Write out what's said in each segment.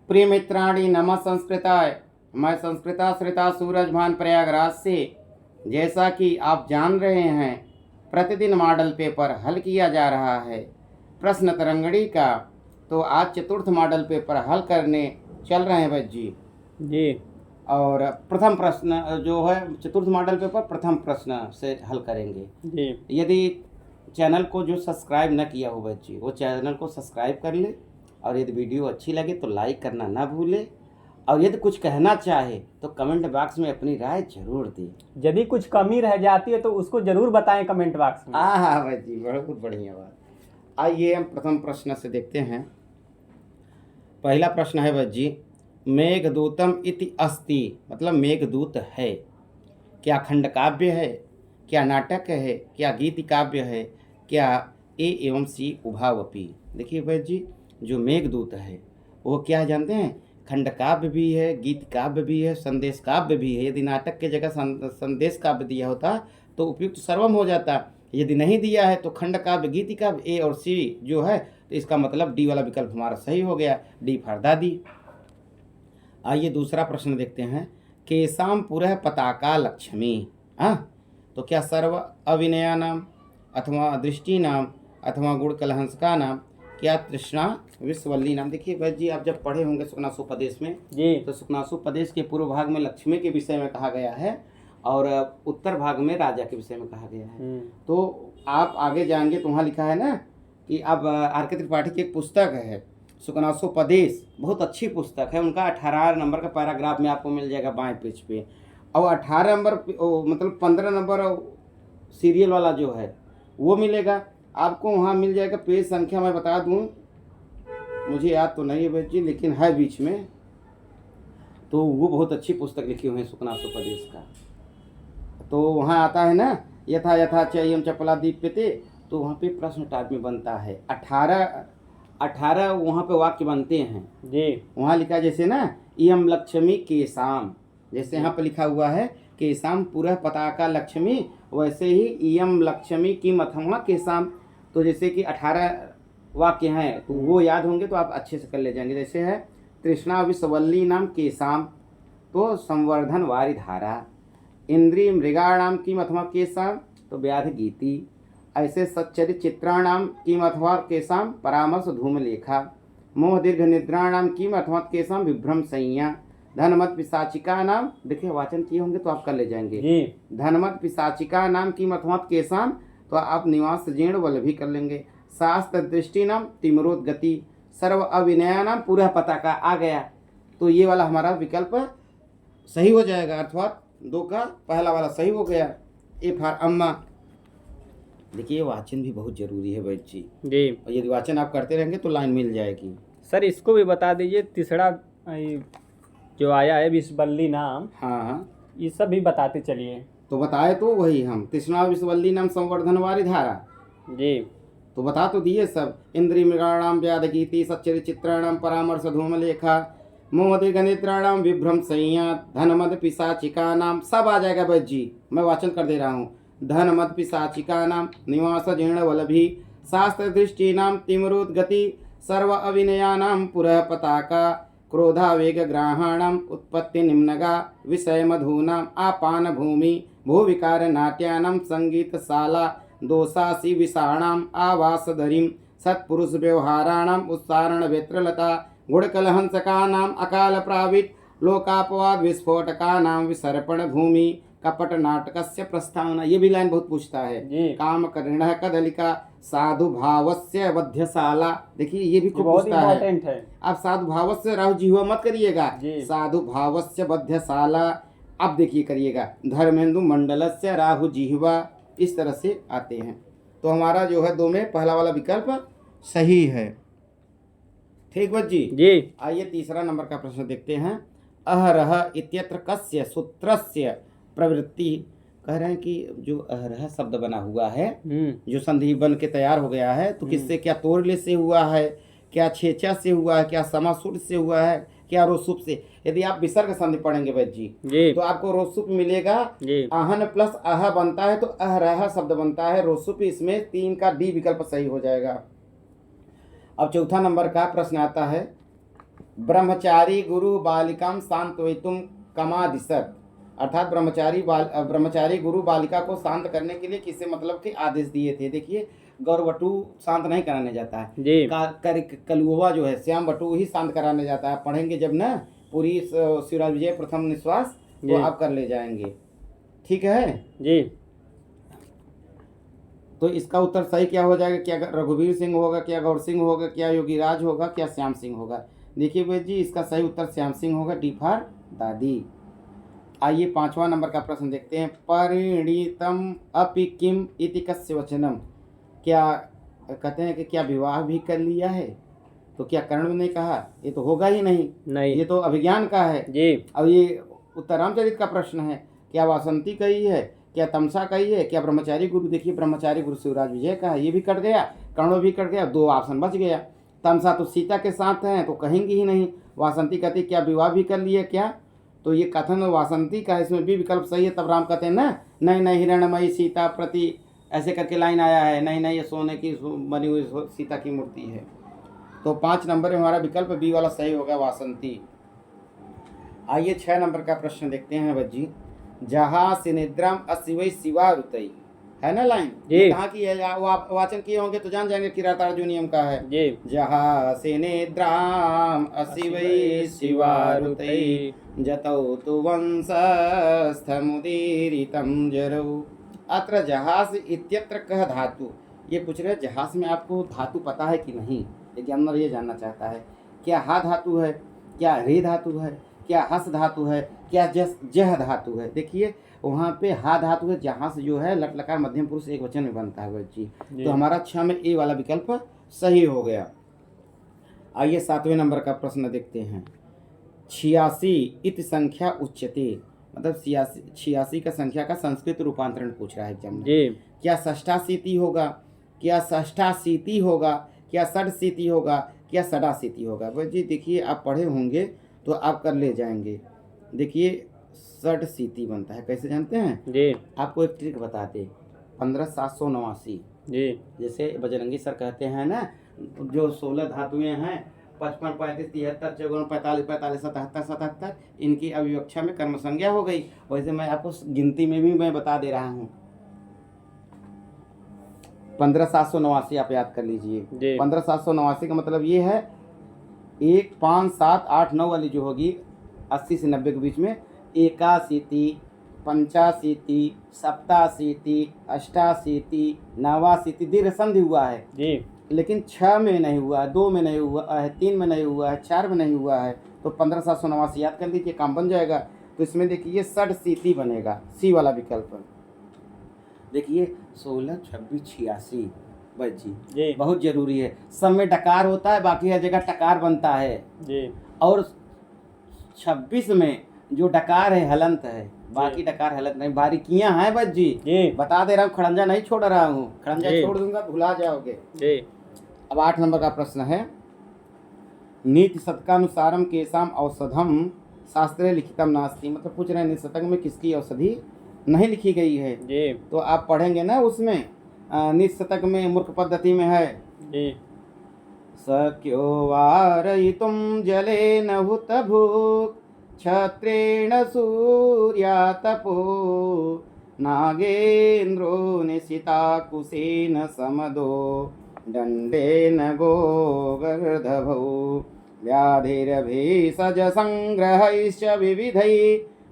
प्रिय मित्राणि नमः संस्कृताय। मैं संस्कृताश्रिता सूरजभान प्रयागराज से। जैसा कि आप जान रहे हैं, प्रतिदिन मॉडल पेपर हल किया जा रहा है प्रश्न तरंगड़ी का। तो आज चतुर्थ मॉडल पेपर हल करने चल रहे हैं बच्ची जी। और प्रथम प्रश्न जो है चतुर्थ मॉडल पेपर प्रथम प्रश्न से हल करेंगे जी। यदि चैनल को जो सब्सक्राइब न किया हो बच्ची, वो चैनल को सब्सक्राइब कर ले, और यदि वीडियो अच्छी लगे तो लाइक करना ना भूले, और यदि कुछ कहना चाहे तो कमेंट बॉक्स में अपनी राय जरूर दें। यदि कुछ कमी रह जाती है तो उसको जरूर बताएं कमेंट बॉक्स में। हाँ बच्ची, बहुत बढ़िया बात। आइए हम प्रथम प्रश्न से देखते हैं। पहला प्रश्न है बच्ची, मेघदूतम इति अस्ति, मतलब मेघदूत है, क्या खंड काव्य है, क्या नाटक है, क्या गीत काव्य है, क्या ए एवं सी उभावपी। देखिए भाई जी, जो मेघदूत है वो क्या जानते हैं, खंड काव्य भी है, गीत काव्य भी है, संदेश काव्य भी है। यदि नाटक के जगह संदेश काव्य दिया होता तो उपयुक्त सर्वम हो जाता। यदि नहीं दिया है तो खंड काव्य, गीत काव्य, ए और सी जो है, तो इसका मतलब डी वाला विकल्प हमारा सही हो गया, डी फॉर दादी। आइए दूसरा प्रश्न देखते हैं। केसाम पुरः पताका लक्ष्मी। हाँ, तो क्या सर्व अविनया नाम अथवा दृष्टि नाम अथवा गुण कलहंसका नाम, क्या तृष्णा विश्ववल्ली नाम। देखिए भाई जी, आप जब पढ़े होंगे सुकनासोपदेश में जी, तो सुकनासोपदेश के पूर्व भाग में लक्ष्मी के विषय में कहा गया है और उत्तर भाग में राजा के विषय में कहा गया है। तो आप आगे जाएंगे तो वहाँ लिखा है ना कि अब आर के त्रिपाठी की एक पुस्तक है सुकनासोपदेश, बहुत अच्छी पुस्तक है। उनका 18 नंबर का पैराग्राफ में आपको मिल जाएगा बाएं पेज पे, और 18 नंबर मतलब 15 नंबर सीरियल वाला जो है वो मिलेगा आपको, वहाँ मिल जाएगा। पेज संख्या मैं बता दूँ, मुझे याद तो नहीं है बच्ची, लेकिन है बीच में। तो वो बहुत अच्छी पुस्तक लिखी हुई है सुकनासोपदेश का। तो वहाँ आता है ना, यथा यथा चयम चपला दीप्यते, तो वहाँ पे प्रश्न टाइप में बनता है। 18 वहाँ पे वाक्य बनते हैं जी। वहाँ लिखा जैसे ना, इयम लक्ष्मी केसाम, जैसे यहाँ पे लिखा हुआ है केसाम पुरः पताका लक्ष्मी, वैसे ही इयम लक्ष्मी की मथमा केसाम। तो जैसे कि 18 वाक्य हैं तो वो याद होंगे तो आप अच्छे से कर ले जाएंगे। जैसे है तृष्णा विश्ववल्ली नाम केसाम, तो संवर्धन वारी धारा। इंद्रिय मृगाणाम की मथमा केसाम, तो व्याध गीति। ऐसे सच्चरित चित्राणाम किम अथवा केसाम परामर्श धूमलेखा। मोह दीर्घ निद्राणाम किम अथवा केसाम विभ्रम संज्ञा। धनमत पिशाचिका नाम, देखिए वाचन किए होंगे तो आप कर ले जाएंगे जी। धनमत पिशाचिका नाम किम अथवा केसाम, तो आप निवास जीर्ण वल भी कर लेंगे। शास्त्र दृष्टि नाम तिमरोद गति। सर्व अविनया नाम पूरा पताका आ गया, तो ये वाला हमारा विकल्प सही हो जाएगा, अर्थात 2 का पहला वाला सही हो गया, ए फॉर अम्मा। देखिए वाचन भी बहुत जरूरी है बच्ची जी। और यदि वाचन आप करते रहेंगे तो लाइन मिल जाएगी। सर इसको भी बता दीजिए, तीसरा जो आया है विश्ववल्ली नाम, हाँ हाँ, ये सब भी बताते चलिए। तो बताए तो वही हम, तृष्णा विश्ववल्ली नाम संवर्धन वारी धारा, जी। तो बता तो दिए सब। इंद्रिय मृगाणाम व्याध गीति सच्चरित चित्राणाम परामर्श धूम लेखा। मोहदीर्घ निद्राणाम विभ्रम संज्ञा। धनमद पिशाचिका नाम, सब आ जाएगा बच्ची, मैं वाचन कर दे रहा हूँ। धनमद पिशाचिका नाम निवास जीर्ण वलभि। शास्त्र दृष्टि नाम तिमरुद गति। सर्व अविनया नाम पुरः पताका। क्रोधावेग ग्राहाणाम उत्पत्ति निम्नगा। विषय मधूनाम आपान भूमि। भूविकार नाट्यानाम संगीतशाला। दोषासी विषाणाम आवासधरीं। सत्पुरुष व्यवहाराणाम उत्सारण वेत्रलता। गुणकलहंसकानाम अकाल प्राविट। लोकापवाद विस्फोटकानाम विसर्पण भूमि। कपट नाटकस्य प्रस्तावना, ये भी लाइन बहुत पूछता है। काम कर्ण कदलिका। साधु भावस्य वध्यशाला, देखिए ये भी खूब पूछता है। आप साधु भावस्य राहु जी हुआ मत करिएगा, साधु भावस्य वध्यशाला अब देखिए करिएगा। धर्मेंदु मंडलस्य राहु जिह्वा, इस तरह से आते हैं। तो हमारा जो है 2 में पहला वाला विकल्प सही है। ठीक बच्ची जी। आइए तीसरा नंबर का प्रश्न देखते हैं। अहरह इत्यत्र कस्य सूत्रस्य प्रवृत्ति। कह रहे हैं कि जो अहरह शब्द बना हुआ है, जो संधि बन के तैयार हो गया है, तो किससे, क्या तोड़ले से हुआ है, क्या छेचा से हुआ है, क्या समासूट से हुआ है, क्या रोसुप से। यदि आप विसर्ग संधि पढ़ेंगे वैद्य जी तो आपको रोसुप मिलेगा। आहन प्लस आह बनता है तो अहरह शब्द बनता है। रोसुप, इसमें 3 का डी विकल्प सही हो जाएगा। अब चौथा नंबर का प्रश्न आता है, ब्रह्मचारी गुरु बालिकाम सांत्वयितुम कमादिशत, अर्थात ब्रह्मचारी गुरु बालिका को शांत करने के लिए किसी मतलब के आदेश दिए थे। देखिए गौरवटु शांत नहीं कराने जाता है, जी कलुआ जो है श्याम बटु ही शांत कराने जाता है। पढ़ेंगे जब ना पूरी शिवराज विजय प्रथम निश्वास जी। तो आप कर ले जाएंगे, ठीक है जी। तो इसका उत्तर सही क्या हो जाएगा? क्या रघुवीर सिंह होगा, क्या गौर सिंह होगा, क्या योगीराज होगा, क्या श्याम सिंह होगा? देखिए भाई जी इसका सही उत्तर श्याम सिंह होगा, डी फॉर दादी। आइए 5वां नंबर का प्रश्न देखते हैं। परिणीतम अपि किम इति कस्य वचनम, क्या कहते हैं कि क्या विवाह भी कर लिया है? तो क्या कर्ण ने कहा? ये तो होगा ही नहीं, नहीं ये तो अभिज्ञान का है। जी। अब ये उत्तरामचरित का प्रश्न है। क्या वासंती कही है, क्या तमसा कही है, क्या ब्रह्मचारी गुरु? देखिए ब्रह्मचारी गुरु शिवराज विजय का है, ये भी कट गया, कर्ण भी कट गया, 2 ऑप्शन बच गया। तमसा तो सीता के साथ हैं तो कहेंगे ही नहीं। वासंती कहती क्या विवाह भी कर लिया क्या? तो ये कथन वासंती का है, इसमें भी विकल्प सही है। तब राम कहते हैं ना नहीं नहीं हिरण्मयी सीता प्रति ऐसे करके लाइन आया है, नहीं नहीं ये सोने की बनी हुई सीता की मूर्ति है। तो 5 नंबर में हमारा विकल्प बी वाला सही होगा, वासंती। आइए 6 नंबर का प्रश्न देखते हैं बच्ची। जहाँ से निद्राम अशिवई शिवा रुतई, है ना लाइन? जी। कहाँ की है? वो आप वाचन किए होंगे तो जान जाएंगे किराता अर्जुनियम का है। जी। जहाँ से निद्राम अशिवई शिवा रुतई जतौ तु वंशस्थमुदीरितं जरौ। अत्र जहाज इत्यत्र कह धातु, ये पूछ रहे जहाज में आपको धातु पता है कि नहीं? एग्जामिनर ये जानना चाहता है। क्या हा धातु है, क्या रे धातु है, क्या हस धातु है, क्या जह धातु है? देखिए वहाँ पे हा धातु है, जहाँ से जो है लट लकार मध्यम पुरुष एक वचन में बनता है बच्ची। तो हमारा 6 में ए वाला विकल्प सही हो गया। आइए 7वें नंबर का प्रश्न देखते हैं। 86 इति संख्या उच्यते, मतलब 86 का संख्या का संस्कृत रूपांतरण पूछ रहा है एग्जाम में। क्या षष्ठाशीति होगा, क्या षष्ठाशीति होगा, क्या षडशीति होगा, क्या षडाशीति होगा? बस जी देखिए आप पढ़े होंगे तो आप कर ले जाएंगे। देखिए षडशीति बनता है, कैसे जानते हैं जी? आपको एक ट्रिक बताते। 15789 जी। जैसे बजरंगी सर कहते हैं ना, जो 16 धातुएं हैं 55 35 73 54 45 45 77 77, इनकी अविवक्षा में कर्म संज्ञा हो गई। वैसे मैं आपको गिनती में भी मैं बता दे रहा हूँ। 15789 आप याद कर लीजिए। 15789 का मतलब ये है 1 5 7 8 9 वाली जो होगी 80 से 90 के बीच में, एकाशीति, पंचाशीति, सप्ताशीति, अष्टाशीति, नवाशीति, दीर्घ संधि हुआ है जी। लेकिन 6 में नहीं हुआ है, 2 में नहीं हुआ है, 3 में नहीं हुआ है, 4 में नहीं हुआ है। तो 15789 याद कर लीजिए, काम बन जाएगा। तो इसमें देखिए षडशीति बनेगा, सी वाला विकल्प। देखिए 16 26 86 बच्ची बहुत जरूरी है। सब में डकार होता है, बाकी हर जगह टकार बनता है जी। और 26 में जो डकार है हलंत है, बाकी डकार हलंत नहीं। बारीकियां हैं बच्ची, बता दे रहा हूँ, खड़ंजा नहीं छोड़ रहा हूँ। खड़ंजा छोड़ दूंगा भुला जाओगे जी। अब 8 नंबर का प्रश्न है। नीति शतकानुसारम केशाम औषधम शास्त्रे लिखितम नास्ति, मतलब पूछ रहे हैं नीति शतक में किसकी औषधि नहीं लिखी गई है जी। तो आप पढ़ेंगे ना उसमें नीति शतक में मूर्ख पद्धति में है जी। सक्यो वारयितुं जलेन हुतभुक् क्षत्रेण सूर्या तपो नागेन्द्रो निशिताकुशेन समदो दण्डेन गोगर्धभौ व्याधिरभिषज संग्रहैश्च विविधैः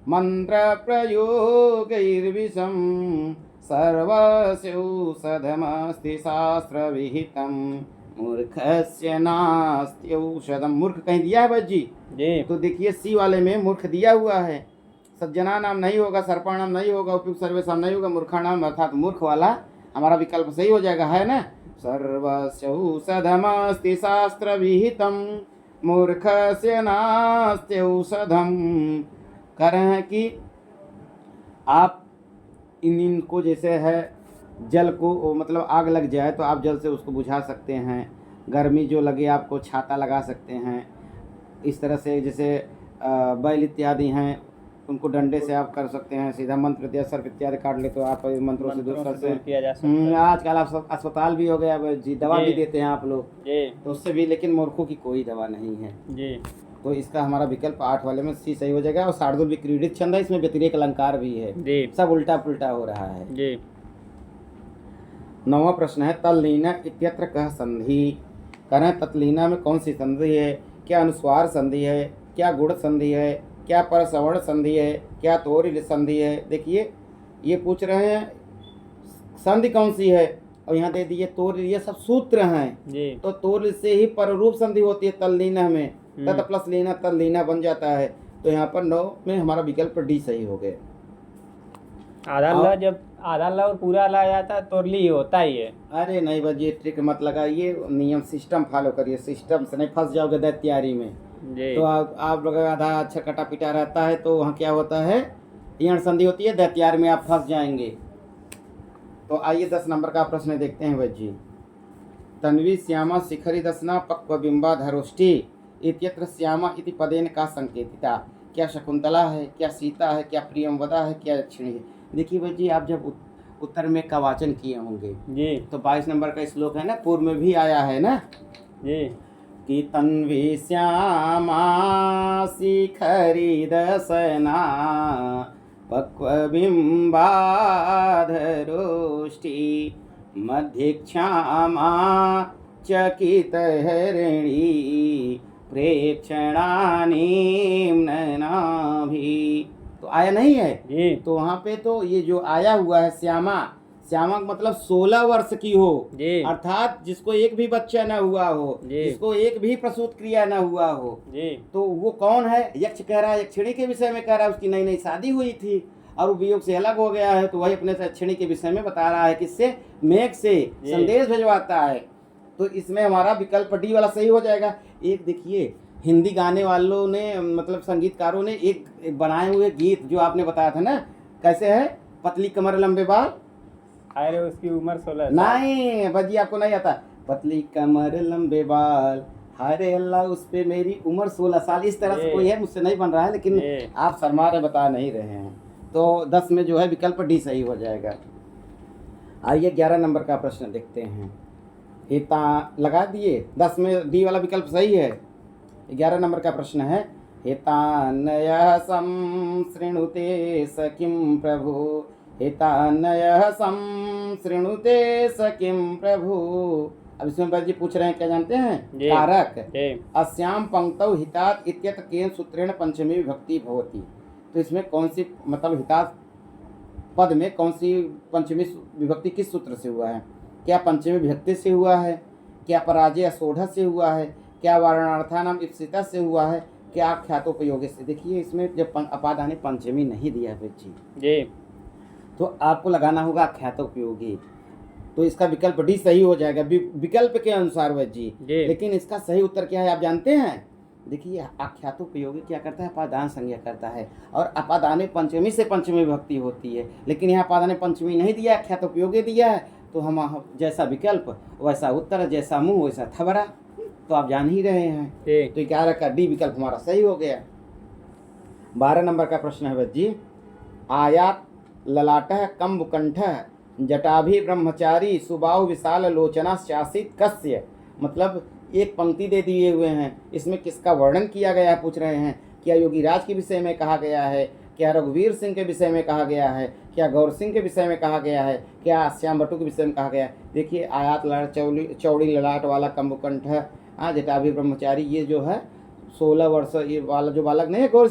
मन्त्रप्रयोगैर्विषं सर्वस्यौषधमस्ति शास्त्रविहितं मूर्खस्य नास्ति औषधम। मूर्ख कहीं दिया है बच्ची जी? तो देखिए सी वाले में मूर्ख दिया हुआ है। सज्जना नाम नहीं होगा, सर्पाणाम नहीं होगा, उपयुक्त सर्वेषाम नहीं होगा, मूर्खाणाम अर्थात मूर्ख वाला हमारा विकल्प सही हो जाएगा, है ना? सर्वस्यौषधमस्ति शास्त्रविहितं मूर्खस्य नास्ति औषधम। कह रहे हैं कि आप इनको जैसे है जल को, मतलब आग लग जाए तो आप जल से उसको बुझा सकते हैं, गर्मी जो लगे आपको छाता लगा सकते हैं। इस तरह से जैसे बैल इत्यादि हैं उनको डंडे से आप कर सकते हैं, सीधा मंत्र दिया सर्प इत्यादि काट ले तो आप मंत्रों से दूर मंत्रों कर से दूर किया जा सकता है। आजकल आप अस्पताल भी हो गया अब जी, दवा जी। भी देते हैं आप लोग, जी तो उससे भी, लेकिन मूर्खों की कोई दवा नहीं है। जी तो इसका हमारा विकल्प 8 वाले में सी सही हो जाएगा। और शार्दुल विक्रीडित छंद है, इसमें व्यतिरेक अलंकार भी है, जी सब उल्टा पुल्टा हो रहा है। जी 9वां प्रश्न है तल्लीना इत्यत्र कह संधि। कह रहे हैं तत्लीना में कौन सी संधि है? क्या अनुस्वार संधि है, क्या गुण संधि है, क्या परसवर्ण संधि है, क्या तोरी संधि है? देखिए ये पूछ रहे हैं संधि कौन सी है, और यहाँ दे दिए तोर, ये सब सूत्र हैं। जी तो तोर से ही पररूप संधि होती है तल्लीना में, तत् प्लस लीना तल्लीना बन जाता है। तो यहाँ पर 9 में हमारा विकल्प डी सही हो गया। आधा ला जब आधा ला और पूरा ला जाता है तो ली होता ही है। अरे नहीं बस ये ट्रिक मत लगाइए, नियम सिस्टम फॉलो करिए, सिस्टम से नहीं फंस जाओगे दैत्यारी में। जी तो आप लोग आधा अच्छा कटा पिटा रहता है तो वहाँ क्या होता है, यण संधि होती है, दैत्यार में आप फंस जाएंगे। तो आइए 10 नंबर का प्रश्न देखते हैं भाई जी। तन्वी श्यामा शिखरी दसना पक्व बिंबा धरोष्टि इत्यत्र श्यामा इति पदेन का संकेतिता। क्या शकुंतला है, क्या सीता है, क्या प्रियंवदा है, क्या दक्षिणी है? देखिए भाई जी, आप जब उत्तर में का वाचन किए होंगे जी तो 22 नंबर का श्लोक है ना, पूर्व में भी आया है ना जी कि तन्वी श्यामा शिखरी दसना पक्वबिंबाधरोष्टि मध्ये क्षमा चकित हरिणी प्रेक्षणानीं ननाभि। तो आया नहीं है जी तो वहाँ पे तो ये जो आया हुआ है श्यामा, श्यामा का मतलब 16 वर्ष की हो, जी अर्थात जिसको एक भी बच्चा न हुआ हो, जी। जिसको एक भी प्रसूत क्रिया न हुआ हो। जी तो वो कौन है? यक्ष कह रहा है, यक्षिणी के विषय में कह रहा है, उसकी नई नई शादी हुई थी और वो वियोग से अलग हो गया है, तो वही अपने यक्षिणी के विषय में बता रहा है, किससे? मेघ से संदेश भिजवाता है। तो इसमें हमारा विकल्प डी वाला सही हो जाएगा। एक देखिए हिंदी गाने वालों ने, मतलब संगीतकारों ने एक बनाए हुए गीत जो आपने बताया था ना, कैसे है? पतली कमर लंबे बाल, अरे उसकी उम्र 16 नहीं बजी आपको नहीं आता, पतली कमर लंबे बाल, हरे अल्लाह उस पे मेरी उम्र 16 साल, इस तरह से कोई है, मुझसे नहीं बन रहा है, लेकिन आप शर्मा रहे, बता नहीं रहे हैं। तो 10 में जो है विकल्प डी सही हो जाएगा। आइए 11 नंबर का प्रश्न देखते हैं। हिता लगा दिए, 10 में डी वाला विकल्प सही है। 11 नंबर का प्रश्न है हितान्नयः संशृणुते स किं प्रभु, हितान्नयः संशृणुते स किं प्रभु। अब इसमें भाई जी पूछ रहे हैं, क्या जानते हैं? कारक अस्याम पंक्तौ हितात इत्यत्र केन सूत्रेण पंचमी विभक्ति भवति। तो इसमें कौन सी, मतलब हितात पद में कौन सी पंचमी विभक्ति किस सूत्र से हुआ है? क्या पंचमी विभक्ति से हुआ है, क्या पराजय असोढ़ से हुआ है, क्या वारणार्थानाम इप्सिता से हुआ है, क्या ख्यातोपयोगी से? देखिए इसमें जब अपादाने पंचमी नहीं दिया है जी, तो आपको लगाना होगा ख्यातोपयोगी। तो इसका विकल्प डी सही हो जाएगा विकल्प के अनुसार वह जी। लेकिन इसका सही उत्तर क्या है आप जानते हैं? देखिए आख्यातोपयोगी क्या करता है? अपादान संज्ञा करता है, और अपादाने पंचमी से पंचमी विभक्ति होती है, लेकिन यहाँ अपादाने पंचमी नहीं दिया, आख्यातोपयोगी दिया है। तो हम जैसा विकल्प वैसा उत्तर, जैसा मुंह वैसा थबरा, तो आप जान ही रहे हैं। तो 11 का डी विकल्प हमारा सही हो गया। 12 नंबर का प्रश्न है जी। आयात ललाटः कम्बुकंठः जटाभि ब्रह्मचारी सुबाहु विशाल लोचना शासित कस्य। मतलब एक पंक्ति दे दिए हुए हैं, इसमें किसका वर्णन किया गया है पूछ रहे हैं। क्या योगीराज के विषय में कहा गया है, क्या रघुवीर सिंह के विषय में कहा गया है, क्या गौर सिंह के विषय में कहा गया है, क्या श्याम बटू के विषय में कहा गया है? देखिए आयात ललाट चौड़ी ललाट वाला कम्बुकंठ, जटाभि ब्रह्मचारी, ये जो है 16 वर्ष ये वाला जो बालक नहीं है गौर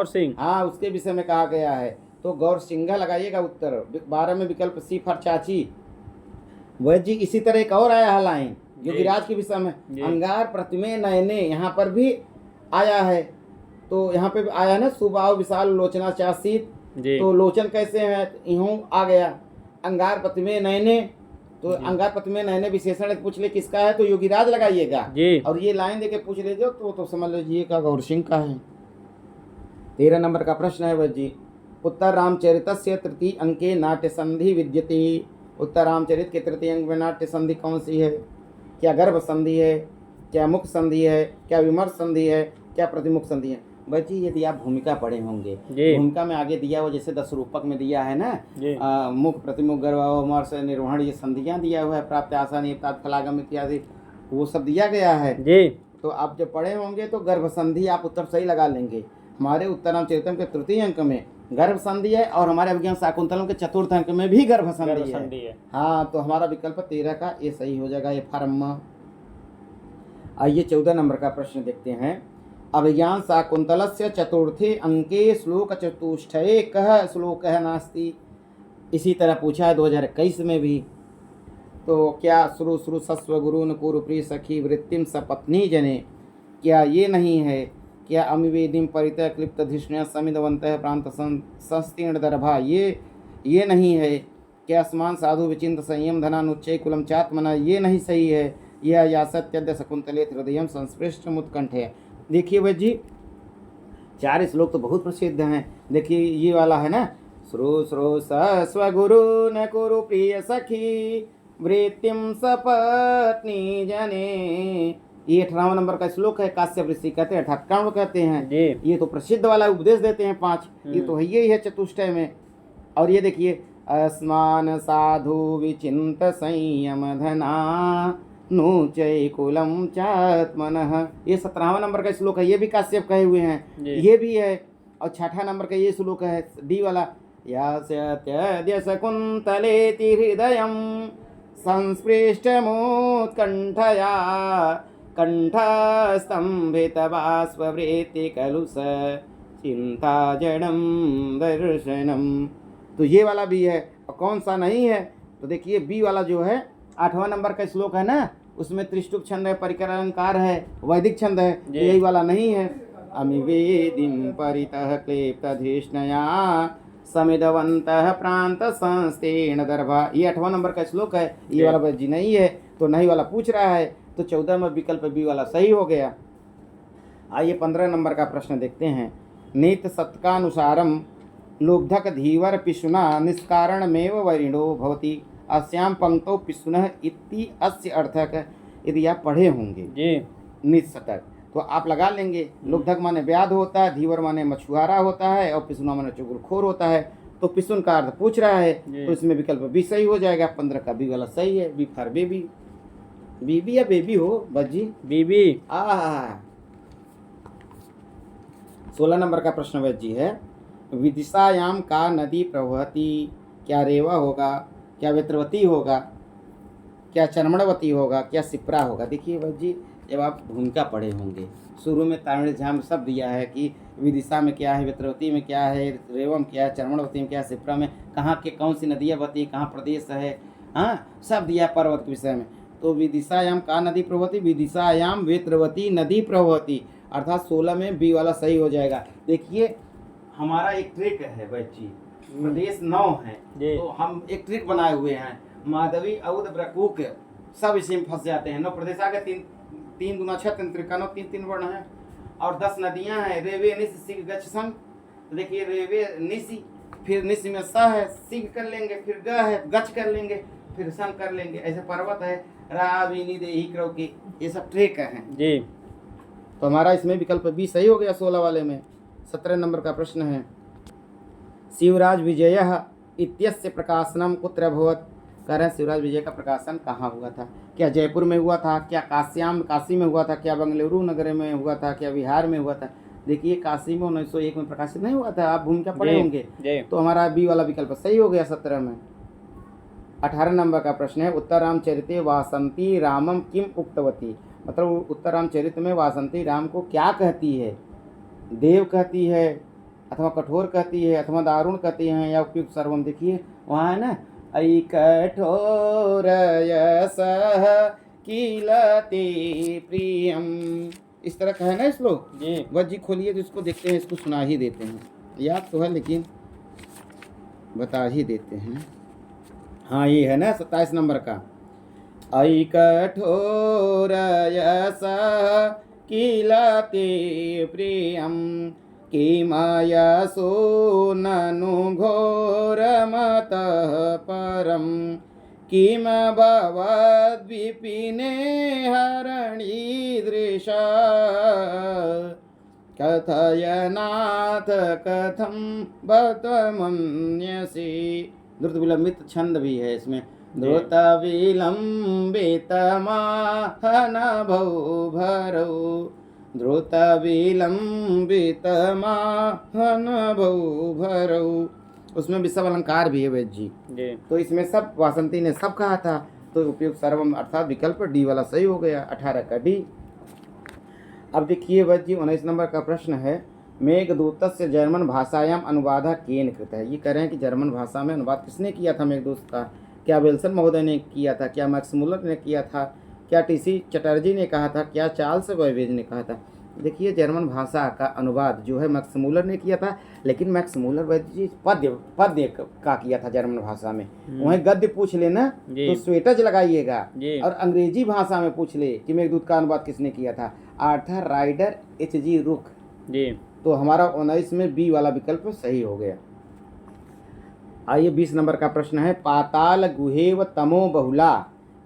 सिंह, हाँ उसके विषय में कहा गया है। तो गौर सिंघा लगाइएगा उत्तर। 12 में विकल्प सी फर चाची। वह जी इसी तरह एक और आया है लाइन योगीराज के विषय में, अंगार प्रतिमे नयने, यहाँ पर भी आया है। तो यहाँ पे आया है ना, सुबाहु विशाल लोचना चासित, तो लोचन कैसे है? यूं आ गया अंगार प्रतिमे नयने। तो अंगार प्रतिमे नयने विशेषण पूछ ले किसका है, तो योगीराज लगाइएगा। और ये लाइन देके पूछ लीजिए तो समझ लीजिए का गौर सिंह का है। 13 नंबर का प्रश्न है वह जी। उत्तर रामचरितस्य तृतीय अंके नाट्य संधि विद्यते। उत्तर रामचरित के तृतीय अंक में नाट्य संधि कौन सी है? क्या गर्भ संधि है, क्या मुख संधि है, क्या विमर्श संधि है, क्या प्रतिमुख संधि है? बच्ची यदि आप भूमिका पढ़े होंगे, जी भूमिका में आगे दिया हुआ जैसे 10 रूपक में दिया है ना, जी मुख प्रतिमुख गर्भामर्श निर्वहण ये संधियां दिया हुआ है, प्राप्त आसन प्राप्त फलागम इत्यादि वो सब दिया गया है। जी तो आप जब पढ़े होंगे तो गर्भ संधि आप उत्तर सही लगा लेंगे। हमारे उत्तराम चरितम के तृतीय अंक में गर्भ संधि है और हमारे अभिज्ञान शाकुंतलम के चतुर्थ अंक में भी गर्भ संधि है। हाँ, तो हमारा विकल्प 13 का ये सही हो जाएगा, ये फार्म। आइए 14 नंबर का प्रश्न देखते हैं। अभिज्ञान शाकुंतलस्य चतुर्थे अंके श्लोक चतुष्टये कः श्लोकः नास्ति। इसी तरह पूछा है 2021 में भी। तो क्या श्रु श्रु सस्व गुरुन कुरु प्रिय सखी वृत्तिम सपत्नी जने, क्या ये नहीं है? क्या अमिवेदिम परितः क्लिप्त धिष्ण्य समिदवंत प्रांत संस्तीर्ण दर्भा, ये नहीं है? क्या स्मान साधु विचिंत संयम धनानुच्चय कुलम चात्मना, ये नहीं सही है? यह या सत्यद्य शकुंतले हृदय संस्पृष्ट मुत्कंठ है। देखिए भाई जी, 4 श्लोक तो बहुत प्रसिद्ध हैं। देखिए ये वाला है ना, श्रु श्रु सस्व गुरु न कुरु प्रिय सखी वृत्तिम सपत्नी जने, ये 18वां नंबर का श्लोक है। काश्यप ऋषि कहते हैं, 18 कहते हैं। ये तो प्रसिद्ध वाला उपदेश देते हैं 5, ये तो है ही है चतुष्टय में। और ये देखिए, अस्मान साधु विचिंत संयम धना नुचय कुलम चात्मनः, ये 17वां नंबर का श्लोक है। ये भी काश्यप कहे हुए हैं, ये भी है। और 6ठा नंबर का ये श्लोक है डी वाला, यास्यत्यद्य शकुंतलेति हृदयं संस्पृष्टमुत्कण्ठया कंठस्तंभितबाष्पवृत्ति कलुष चिंता जडम दर्शनम। तो ये वाला भी है। और कौन सा नहीं है? तो देखिए बी वाला जो है 8वां नंबर का श्लोक है ना, उसमें त्रिष्टुप छंद है, परिकर अलंकार है, वैदिक छंद है, यही वाला नहीं है। अमिवेदिम परितः क्लेप्तधिष्णया समिदवंतः प्रांत संस्तीर्ण दर्भा, ये 8वां नंबर का श्लोक है। ये वाला बच्ची नहीं है, तो नहीं वाला पूछ रहा है। तो 14 में विकल्प बी वाला सही हो गया। आइए 15 नंबर का प्रश्न देखते हैं। नीत सत्कानुसारम लुब्धक धीवर पिशुना निष्कारणमेव वरिणो भवति, अस्याम पंक्तौ पिशुनः इति अस्य अर्थक। यदि आप पढ़े होंगे नीत शतक तो आप लगा लेंगे। लुब्धक माने व्याध होता है, धीवर माने मछुआरा होता है, और पिसुना माने चुगलखोर होता है। तो पिसुन का अर्थ पूछ रहा है, तो इसमें विकल्प बी सही हो जाएगा। 15 का बी वाला सही है, बी फॉर बेबी। बीबी या बेबी हो बज्जी? बीबी। 16 नंबर का प्रश्न बज्जी है। विदिशायाम का नदी प्रवहती, क्या रेवा होगा, क्या वेत्रवती होगा, क्या चरमणवती होगा, क्या सिप्रा होगा? देखिए बज्जी, जब आप भूमिका पढ़े होंगे, शुरू में तामिल झाम सब दिया है कि विदिशा में क्या है, वेत्रवती में क्या है, रेवम क्या है, चरमणवती में क्या है, सिप्रा में कहाँ के कौन सी नदियाँ बहती, कहाँ प्रदेश है, हाँ सब दिया पर्वत के विषय में। तो विदिशायाम का नदी प्रवहती, विदिशायाम वेत्रवती नदी प्रवहती, अर्थात 16 में बी वाला सही हो जाएगा। देखिए हमारा एक ट्रिक है बच्ची, प्रदेश 9 है, तो हम एक ट्रिक बनाए हुए हैं। माधवी औद ब्रकूक सब इसी में फंस जाते हैं। 9 प्रदेश आ गए, 3 दूना 6, 3 त्रिका 9, 3 वर्ण है, और 10 नदियां हैं। रेवे निस सिग गच संग, तो देखिए रेवे निसी, फिर निस में स है, सिग कर लेंगे, फिर ग है, गच कर लेंगे, फिर संग कर लेंगे। ऐसे पर्वत है, राविनी देही क्रव की, ये सब ट्रिक हैं जी। तो हमारा इसमें विकल्प बी सही हो गया 16 वाले में। 17 नंबर का प्रश्न है। शिवराज विजय इत्यस्य प्रकाशनम कुत्र अभवत्, कह रहे हैं शिवराज विजय का प्रकाशन कहाँ हुआ था? क्या जयपुर में हुआ था, क्या काशी में हुआ था, क्या बेंगलुरु नगर में हुआ था, क्या बिहार में हुआ था? देखिए काशी में 1901 में प्रकाशित नहीं हुआ था, आप भूमिका पढ़े होंगे, तो हमारा बी वाला विकल्प सही हो गया 17 में। 18 नंबर का प्रश्न है। उत्तरामचरिते वासंती रामम किम उक्तवती, मतलब उत्तरामचरित में वासंती राम को क्या कहती है? देव कहती है, अथवा कठोर कहती है, अथवा दारुण कहती है, या उपयुक्त सर्वम। देखिए वहाँ है ना, ऐ कठोर यशः कीलते प्रियम, इस तरह का है ना श्लोक जी। वज्जी खोलिए तो इसको देखते हैं, इसको सुना ही देते हैं, याद तो है लेकिन बता ही देते हैं। हाँ ये है ना 27 नंबर का। ऐ कठोर यशः कीलते प्रियम किमयसो ननु घोरमतः परम किम भवद्विपिने हरणीदृशा कथयनाथ कथम बतमन्यसि। द्रुत विलंबित छंद भी है इसमें। द्रुत विलंबित माहन भौ भरौ, द्रुत विलंबित माहन भौ भरौ। उसमें भी सब अलंकार भी है वैद्य जी। जी तो इसमें सब वासंती ने सब कहा था, तो उपयुक्त सर्वम अर्थात विकल्प डी वाला सही हो गया, 18 का डी। अब देखिए वैद्य जी 19 नंबर का प्रश्न है, मेघदूतस्य जर्मन भाषायाम अनुवादः केन कृत है। ये कह रहे हैं कि जर्मन भाषा में अनुवाद किसने किया था मेघदूत का? क्या विल्सन महोदय ने किया था, क्या मैक्स मुलर ने किया था, क्या टीसी चटर्जी ने कहा था, क्या चार्ल्स बैबेज ने कहा था? देखिए जर्मन भाषा का अनुवाद जो है मैक्स मुलर ने किया था, लेकिन मैक्स मुलर वैद्य जी पद्य का किया था जर्मन भाषा में। वहीं गद्य पूछ लेना तो स्वेटज लगाइएगा, और अंग्रेजी भाषा में पूछ ले कि मेघदूत का अनुवाद किसने किया था, आर्थर राइडर H.G. रुक जी। तो हमारा 19 में बी वाला विकल्प सही हो गया। आइए 20 नंबर का प्रश्न है, पाताल गुहेव तमो बहुला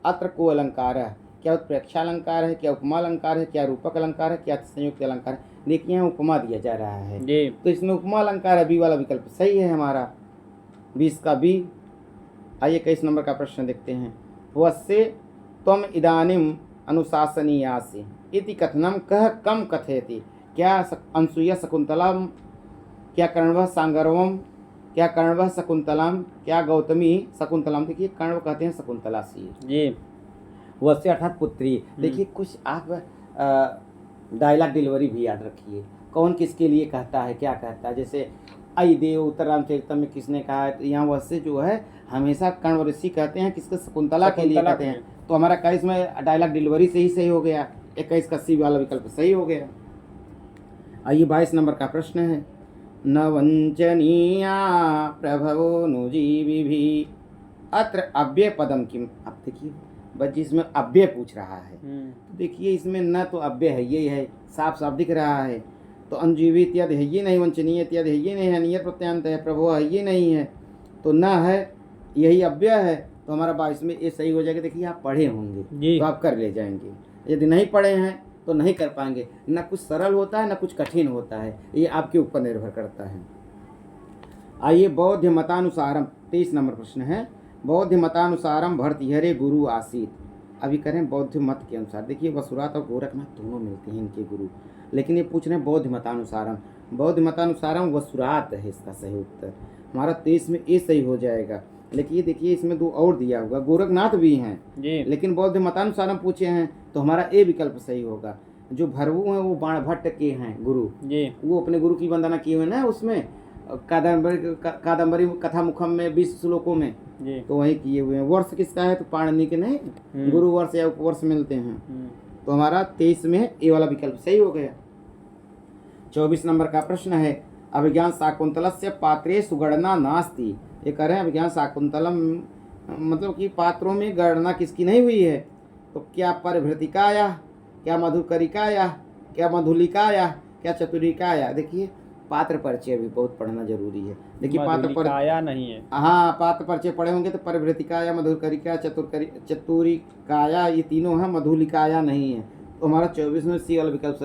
अत्र को अलंकार है। क्या उत्प्रेक्षा अलंकार है, क्या उपमा अलंकार है, क्या रूपक अलंकार है, क्या संयुक्त अलंकार है? देखिए यहाँ उपमा दिया जा रहा है जी। तो इसमें उपमा अलंकार है, बी वाला विकल्प सही है हमारा, 20 का बी। आइए 21 नंबर का प्रश्न देखते हैं, वस्य त्वम इदानीम अनुशासनीयासि इति कथनम कह कम कथयति। क्या अनसुया शकुंतलम, क्या कर्णव सांगरवम, क्या कर्णव शकुंतलम, क्या गौतमी शकुंतलम? देखिए कर्णव कहते हैं शकुंतला सी जी। वस्य अर्थात पुत्री। देखिए कुछ आप डायलॉग डिलीवरी भी याद रखिए, कौन किसके लिए कहता है, क्या कहता है। जैसे आई देव उत्तर रामचरितम में किसने कहा है, तो यहाँ वस्य जो है हमेशा कर्ण ऋषि कहते हैं किसके, शकुंतला के लिए कहते हैं। तो हमारा 21 में डायलॉग डिलीवरी से ही सही हो गया, 21 का सी वाला विकल्प सही हो गया। आइए 22 नंबर का प्रश्न है, न वंचनीया प्रभवो नुजीविभि अत्र अव्यय पदम किम। अब देखिए बच्ची इसमें अव्यय पूछ रहा है, तो देखिए इसमें न तो अव्यय है, ये है साफ साफ दिख रहा है। तो अनुजीवी इत्यादि है ये नहीं, वंचनीय इत्यादि है ये नहीं है, नियत प्रत्यांत है, प्रभो है ये नहीं है, तो न है यही अव्यय है। तो हमारा 22 में ये सही हो जाएगा। देखिए आप पढ़े होंगे तो आप कर ले जाएंगे, यदि नहीं पढ़े हैं तो नहीं कर पाएंगे। ना कुछ सरल होता है ना कुछ कठिन होता है, ये आपके ऊपर निर्भर करता है। आइए बौद्ध मतानुसारम 23 नंबर प्रश्न है, बौद्ध मतानुसारम भर्तृहरे गुरु आसीत। अभी करें बौद्ध मत के अनुसार। देखिए वसुरात और गोरखनाथ दोनों मिलते हैं इनके गुरु, लेकिन ये पूछ रहे हैं बौद्ध मतानुसारम। बौद्ध मतानुसारम वसुरात है इसका सही उत्तर, हमारा 23 में ये सही हो जाएगा। लेकिन देखिए इसमें दो और दिया हुआ, गोरखनाथ भी हैं लेकिन बौद्ध मतानुसारम पूछे हैं, तो हमारा ए विकल्प सही होगा। जो भरवू हैं वो बाण भट्ट के हैं गुरु, वो अपने गुरु की वंदना किए हुए ना उसमें कादम्बरी कथा मुखम में 20 श्लोकों में, तो वही किए हुए हैं। वर्ष किसका है, तो पाणिनि के नहीं, गुरु वर्ष या उपवर्ष मिलते हैं। तो हमारा 23 में ए वाला विकल्प सही हो गया। 24 नंबर का प्रश्न है, अभिज्ञान शाकुंतलस्य पात्रे सुगणना नास्ति। ये कह रहे हैं अभिज्ञान शाकुंतलम मतलब कि पात्रों में गणना किसकी नहीं हुई है, तो क्या परिभृतिकाया, क्या मधुकरिकाया, क्या मधुलिकाया, क्या चतुरिकाया? देखिए पात्र परिचय भी बहुत पढ़ना जरूरी है। देखिए पात्र परिचय नहीं है, हाँ पात्र परिचय पढ़े होंगे तो परिभृतिकाया, मधुकरिका, चतुरिकाया ये तीनों हैं, मधुलिकाया नहीं है। तो हमारा 24 में सी वाला विकल्प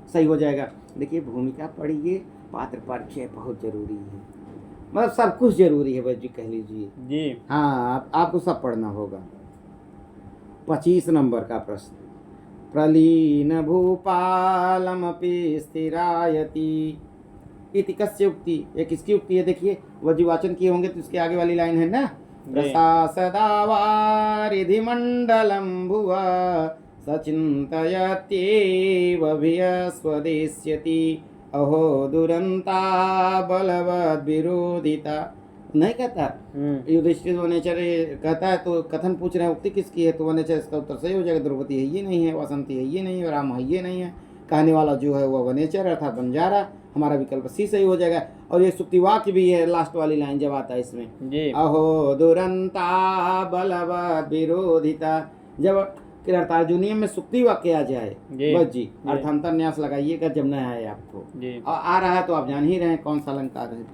सही हो जाएगा। देखिए भूमिका पढ़िए, पात्र परिचय बहुत जरूरी है, मतलब सब कुछ जरूरी है बच्ची कह लीजिए जी। हाँ आपको सब पढ़ना होगा। 25 नंबर का प्रश्न, प्रलीन भूपालमपि स्थिरायति इति कस्य उक्ति। ये किसकी उक्ति है? देखिए वज्रवाचन किए होंगे तो इसके आगे वाली लाइन है ना, प्रशासदावारिधि मंडलम भुवा सचिंतयत्येव स्वदेश्यति अहो दुरंता बलवद विरोधिता। नहीं कहता युधिष्ठिर वनेचर कहता है, तो कथन पूछ रहे हैं उक्ति किसकी है, तो वनेचर इसका उत्तर सही हो जाएगा। द्रौपदी है ये नहीं है, वसंती है ये नहीं है, राम है ये नहीं है, कहने वाला जो है वह वनेचर अर्थात बंजारा, हमारा विकल्प सी सही हो जाएगा। और ये सुक्ति वाक्य भी है, लास्ट वाली लाइन जब आता है इसमें जी। अहो दुरंता बलवद विरोधिता, जब कृतार्जुनीय में सुक्ति वाक्य आ जाए बस जी अर्थांतर न्यास लगाइएगा जब न आए आपको, और आ रहा है तो आप जान ही रहे हैं कौन सा अलंकार है।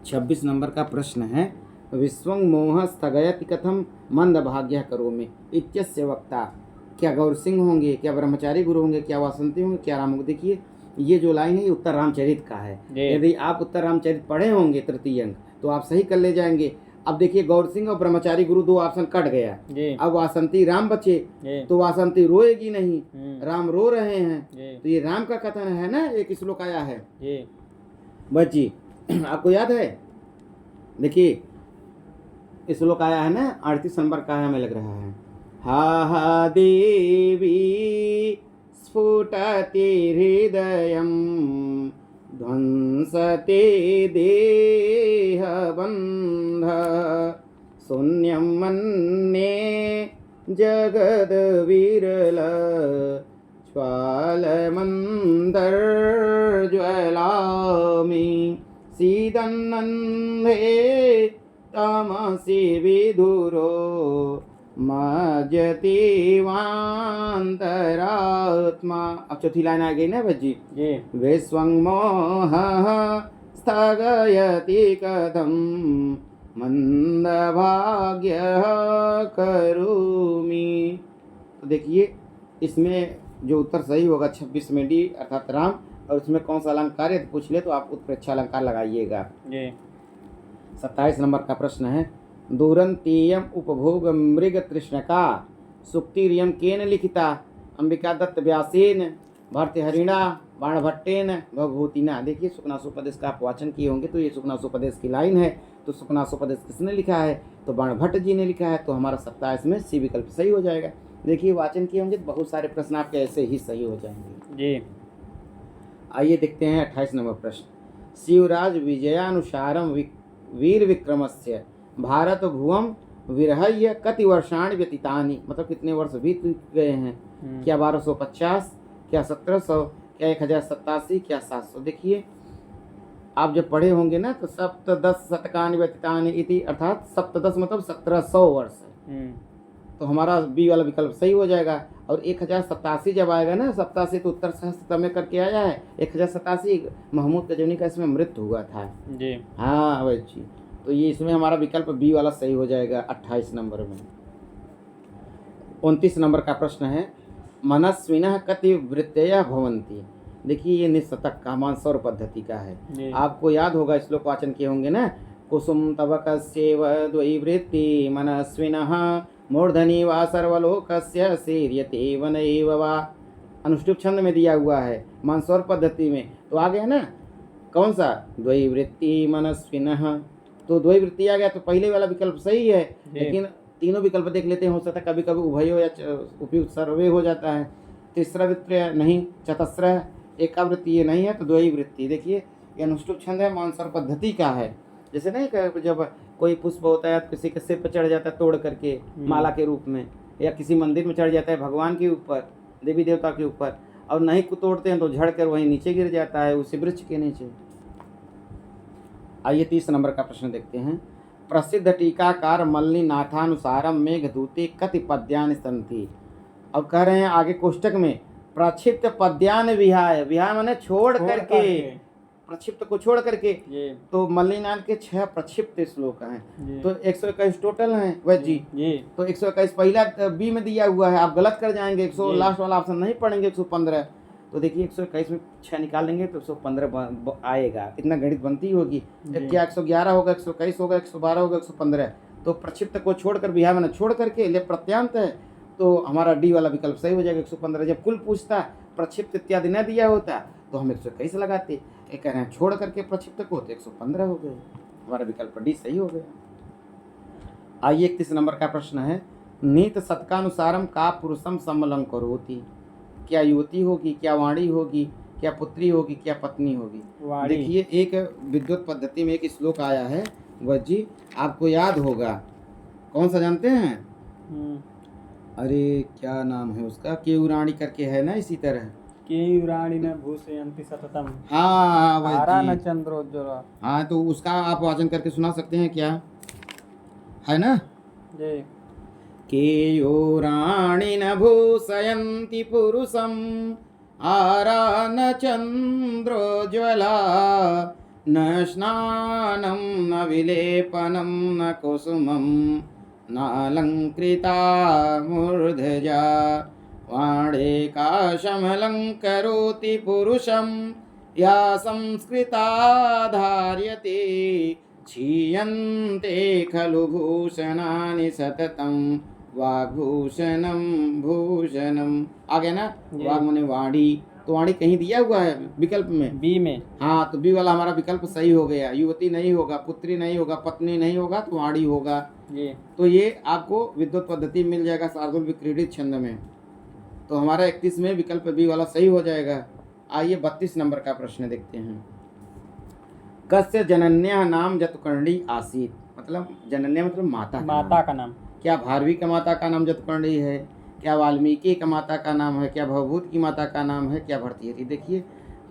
26 नंबर का प्रश्न है, विश्वं मोह स्थगयति कथम मंद भाग्य करोमि इत्यस्य वक्ता। क्या गौर सिंह होंगे, क्या ब्रह्मचारी गुरु होंगे, क्या वासंती होंगे, क्या राम होंगे? देखिए ये जो लाइन है ये उत्तर रामचरित का है। जी। यदि आप उत्तर रामचरित पढ़े होंगे तृतीय अंक तो आप सही कर ले जाएंगे। अब देखिए गौर सिंह और ब्रह्मचारी गुरु 2 ऑप्शन कट गया। जी। अब वासंती राम बचे जी। तो वासंती रोएगी नहीं, हम्म। राम रो रहे हैं, जी। तो ये राम का कथन है ना, एक श्लोक आया है। जी। बस जी आपको याद है, देखिए इस श्लोक आया है ना 38 नंबर का है हमें लग रहा है। हा हा देवी स्फुटति हृदयं ध्वंसते देहबन्ध शून्यं मन्ये जगद्विरल ज्वालमन्तर्ज्वलामि सीदन्नन्धे तमसि विदुरो मज्जति वान्तरात्मा। अब चौथी लाइन आ गई ना भज्जी। जी। विश्वं मोहः स्थगयति कथं मंदभाग्यः करोमि। तो देखिए इसमें जो उत्तर सही होगा 26 में डी अर्थात राम, और इसमें कौन सा अलंकार यदि पूछ ले तो आप उत्प्रेक्षा अलंकार लगाइएगा। जी। 27 नंबर का प्रश्न है दुरंतीयम उपभोग मृग तृष्णका सुक्तिरियम केन लिखिता अंबिका दत्त व्यासेन भर्तृहरिणा बाणभट्टेन भवभूतिना। देखिए सुकनासोपदेश का आप वाचन किए होंगे तो ये सुकनासोपदेश की लाइन है। तो सुकनासोपदेश किसने लिखा है, तो बाणभट्ट जी ने लिखा है। तो हमारा 27 में सी विकल्प सही हो जाएगा। देखिए वाचन किए होंगे तो बहुत सारे प्रश्न आपके ऐसे ही सही हो जाएंगे। जी। आइए देखते हैं 28 नंबर प्रश्न। शिवराज विजयानुसारम वीर विक्रमस्य भारत भुवम विरहय कति वर्षाणि व्यतीतानि, मतलब कितने वर्ष बीत गए हैं। क्या 1250, क्या 1700, क्या 1087, क्या 700। देखिए आप जब पढ़े होंगे ना तो सप्तदश शतकानि व्यतीतानि इति अर्थात सप्तदश मतलब 1700 वर्ष। तो हमारा बी वाला विकल्प सही हो जाएगा। और 1087 जब आएगा ना, 87 तो उत्तर सहस्त्र में करके आया है। 1087 महमूद गजनी का इसमें मृत्यु हुआ था। जी। हाँ भाई जी, तो ये इसमें हमारा विकल्प बी वाला सही हो जाएगा 28 नंबर में। 29 नंबर का प्रश्न है मनस्विनः कति वृत्तयः भवन्ति। देखिए ये निशतक का मानसौर पद्धति का है। आपको याद होगा श्लोक वाचन किए होंगे ना। कुसुम तवकस्येव द्वैवृत्ति मनस्विनः मूर्धनि वा सर्वलोकस्य सीर्यते वनैव वा। अनुष्टुप छंद में दिया हुआ है मानसौर पद्धति में। तो आ गया ना कौन सा, द्वैवृत्ति मनस्विनः। तो द्वैवृत्ति आ गया तो पहले वाला विकल्प सही है। लेकिन तीनों विकल्प देख लेते हैं, हो सकता है कभी कभी उभयो या उपयुक्त सर्वे हो जाता है। तीसरा वृत्ति नहीं, चतस्र एकावृत्ति ये नहीं है, तो द्वैवृत्ति। देखिए ये अनुष्टुप छंद है, मानसौर पद्धति का है। जैसे नहीं जब कोई पुष्प होता है तो किसी के सिर पर चढ़ जाता है तोड़ करके माला के रूप में, या किसी मंदिर में चढ़ जाता है भगवान के ऊपर, देवी देवता के ऊपर, और नहीं को तोड़ते हैं तो झड़ कर वहीं नीचे गिर जाता है, उसी वृक्ष के नीचे। आइए 30 नंबर का प्रश्न देखते हैं। प्रसिद्ध टीकाकार मल्लिनाथानुसारम मेघदूते कति पद्यानि सन्ति। अब कह रहे हैं आगे कोष्टक में प्रक्षिप्त पद्यान विहाय, विहाय माने छोड़ करके, प्रक्षिप्त को छोड़ करके। तो मल्लिनाथ के 6 प्रक्षिप्त श्लोक हैं, तो 121 टोटल हैं वह जी। तो 121 पहला बी में दिया हुआ है, आप गलत कर जाएंगे। 100 लास्ट वाला ऑप्शन नहीं पढ़ेंगे, 115। तो देखिए 121 में 6 निकाल लेंगे तो 115 आएगा। इतना गणित बनती होगी। क्या 111 होगा, 121 होगा, 112 होगा, 115। तो प्रक्षिप्त को छोड़कर विहाय मैंने छोड़ करके ले प्रत्यांत है, तो हमारा डी वाला विकल्प सही हो जाएगा 115। जब कुल पूछता प्रक्षिप्त इत्यादि न दिया होता तो हम 121 लगाते। ये कह रहे हैं छोड़ करके प्रक्षिप्त को, तो 115 हो गए। हमारा विकल्प डी सही हो गया। आइए 31 नंबर का प्रश्न है नीत शतकानुसारम का पुरुषम सम्मलम करोति। क्या युवती होगी, क्या वाणी होगी, क्या पुत्री होगी, क्या पत्नी होगी। देखिए एक विद्युत पद्धति में एक श्लोक आया है वह जी, आपको याद होगा, कौन सा जानते हैं? अरे क्या नाम है उसका, केयुराणी करके है ना, इसी तरह केयुराणी न भूषयन्ति सततम। हाँ भाई न चंद्रोज्ज्वला। हाँ तो उसका आप वाचन करके सुना सकते हैं क्या, है ना? जी। केयुराणि न भूषयन्ति पुरुषं आरा न चंद्रोज्ज्वला न स्नानं न विलेपनं न कुसुमं नालंकृता मूर्धजा वाणेकाशमलङ्करोति पुरुषं या संस्कृता धार्यते क्षीयन्ते खलु भूषणानि सततं वाग्भूषणं भूषणम। आगे ना जी। वाग माने वाणी, तो वाणी कहीं दिया हुआ है विकल्प में। बी में। हाँ, तो बी वाला हमारा विकल्प सही हो गया। युवती नहीं होगा, पुत्री नहीं होगा, पत्नी नहीं होगा, तो वाणी होगा। जी। तो ये आपको विद्युत पद्धति मिल जाएगा शार्दूल विक्रीडित छंद में। तो हमारा 31 में विकल्प बी वाला सही हो जाएगा। आइए 32 नंबर का प्रश्न देखते हैं। कस्य जनन्या नाम जतुकर्णी आसीत, मतलब जनन्या मतलब माता का माता नाम। का नाम। क्या भारवी का माता का नाम जतुकर्णी है, क्या वाल्मीकि का माता का नाम है, क्या भवभूत की माता का नाम है, क्या भरतृहरि। देखिए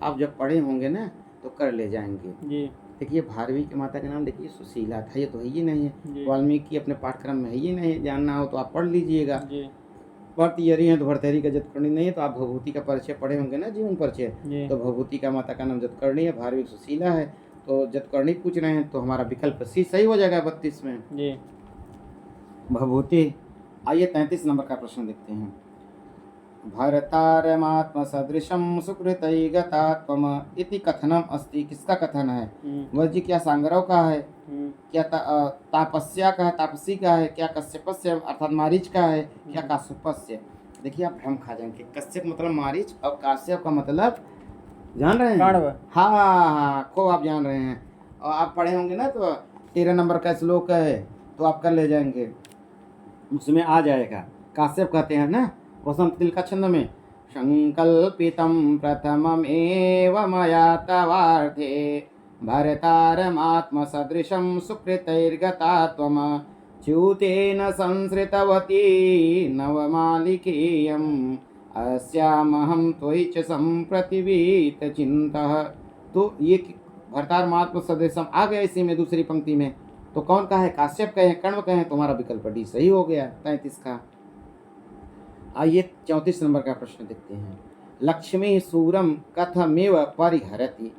आप जब पढ़े होंगे ना तो कर ले जाएंगे। जी। देखिए भारवी की माता का नाम देखिए सुशीला था, ये तो है ही नहीं है। जी। वाल्मीकि अपने पाठ्यक्रम में है ही नहीं है, जानना हो तो आप पढ़ लीजिएगा। जी। भरतृहरि है तो भरतृहरि का जतुकर्णी नहीं है, तो आप भवभूति का परिचय पढ़े होंगे ना, जीवन परिचय। जी। तो भवभूति का माता का नाम जतुकर्णी है, भारवी सुशीला है, तो जतुकर्णी पूछ रहे हैं, तो हमारा विकल्प सी सही हो जाएगा 32 में, जी। भवभूति। आइए 33 नंबर का प्रश्न देखते हैं। भरतारमात्म सदृशम सुकृतैगतात्वम इति कथनम अस्ति, किसका कथन है? वह जी क्या सांगरव का है, क्या तापस्या का है, तापसी का है, क्या कश्यपस्य अर्थात मारीच का है, क्या काश्यपस्य। देखिए आप भ्रम खा जाएंगे। कश्यप मतलब मारीच और काश्यप का मतलब जान रहे हैं? कण्व। हाँ हाँ, खूब आप जान रहे हैं। और आप पढ़े होंगे ना, तो 13 नंबर का श्लोक है, तो आप कर ले जाएंगे, उसमें आ जाएगा। काश्यप कहते हैं ना वसंत तिलका छंद में, संकल्पितं प्रथममेव मया तवार्थे भरतारमात्मसदृशं सुकृतैर्गता त्वम च्युतेन संसृतवती नवमालिकेयम् अस्यामहं त्वयि च सम्प्रतिवीतचिन्तः। तो ये भरतारमात्म सदृशम आ गया इसी में दूसरी पंक्ति में। तो कौन का है? काश्यप का है, कण्व का है। तुम्हारा विकल्प डी सही हो गया 33 का। आइए 34 नंबर का प्रश्न देखते हैं। लक्ष्मी सूरम कथमेव परिहरति,